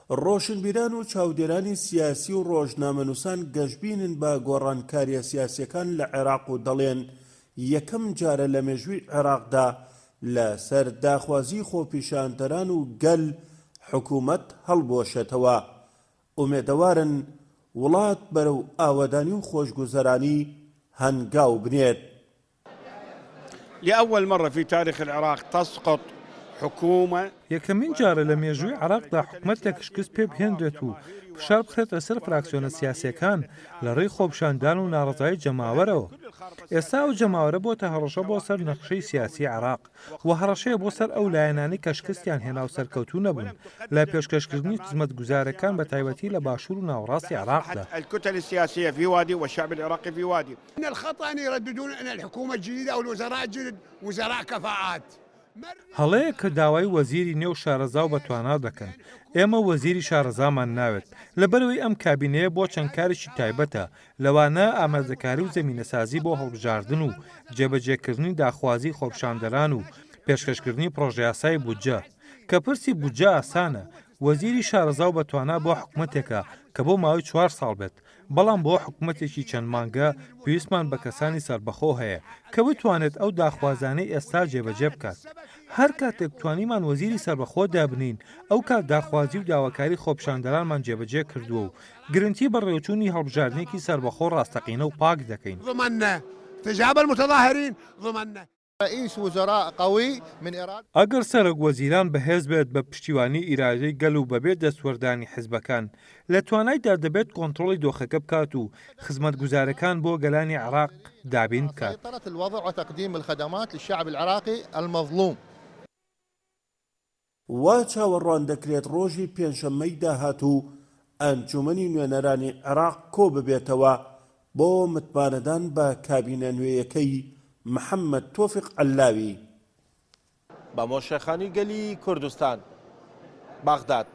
ڕۆشنبیران و چاودێرانی سیاسی و ڕۆژنامەنووسان گەشتبینن بە گۆڕانکاریە سیاسیەکان لە عێراق و دەڵێن یەکەم جارە لە مێژووی عێراقدا لەسەر داخوازی خۆپیشاندەران و گەل حکوومەت هەڵبۆشێتەوە. ئومێدەوارن وڵات بەرەو ئاوەدانی و خۆشگوزەرانی هەنگاو بنێت. لأول مرة في تاريخ العراق تسقط حكومة. یەکەمین جارە لە مێژووی عێراقدا حکومەتێک شکست پێ بهێنرێت و فشار بخرێتە سەر فراکسیۆنە سیاسیەکان لە ڕێی خۆپیشاندان و ناڕەزایی جەماوەرەوە. ئێستا ئەو جەماوەرە بۆتە هەڕەشە بۆ سەر نەخشەی سیاسی عێراق و هەڕەشەیە بۆ سەر ئەو لایەنانی کە شکستیان هێنا و سەرکەوتوو نەبوون لە پێشکەشکردنی خزمەتگوزارەکان بە تایبەتی لە باشوور و ناوەڕاستی عێراقدا. الكتل السياسية في وادي والشعب العراقي في وادي. من الخطأ أن يرددون أن الحكومة الجديدة أو الوزراء الجدد وزراء كفاءات. هەڵەیە کە داوای وەزیری نێو شارەزا و بەتوانا دەکەن. ئێمە وەزیری شارەزامان ناوێت لەبەرەوەی ئەم کابینەیە بۆ چەند کارێکی تایبەتە لەوانە ئامادەکاری و زەمینەسازی بۆ هەڵبژاردن و جێبەجێکردنی داخوازی خۆپیشاندەران و پێشکەشکردنی پرۆژەیاسای بودجە کە پرسی بودجە ئاسانە. وەزیری شارەزا و بەتوانا بۆ حکوومەتێکە کە بۆ ماوەی 4 ساڵ بێت، بەڵام بۆ حکوومەتێکی چەند مانگە پێویستمان بە کەسانی سەربەخۆ هەیە کە بتوانێت ئەو داخوازانەی ئێستا جێبەجێ بکات. هەر کاتێک توانیمان وەزیری سەربەخۆ دابنین ئەو کات داخوازی و داواکاری خۆپیشاندەرانمان جێبەجێ کردووە و گرنگی بە ڕێوچوونی هەڵبژاردنێکی سەربەخۆ ڕاستەقینە و پاک دەکەین. ئەگەر سەرۆک وەزیران بەهێز بێت بە پشتیوانی ئیرادەی گەل و بەبێت دەستوەردانی حیزبەکان لە توانایدا دەبێت کۆنتڕۆڵی دۆخەکە بکات و خزمەتگوزارەکان بۆ گەلانی عێراق دابین بکات. وا چاوەڕوان دەکرێت ڕۆژی پێنجشەممەی داهاتوو ئەنجومەنی نوێنەرانی عێراق کۆ ببێتەوە بۆ متمانەدان بە کابینە نوێیەکەی محەممەد تۆفیق عەلاوی. بە مۆشەخانی گەلی کوردستان، بەغداد.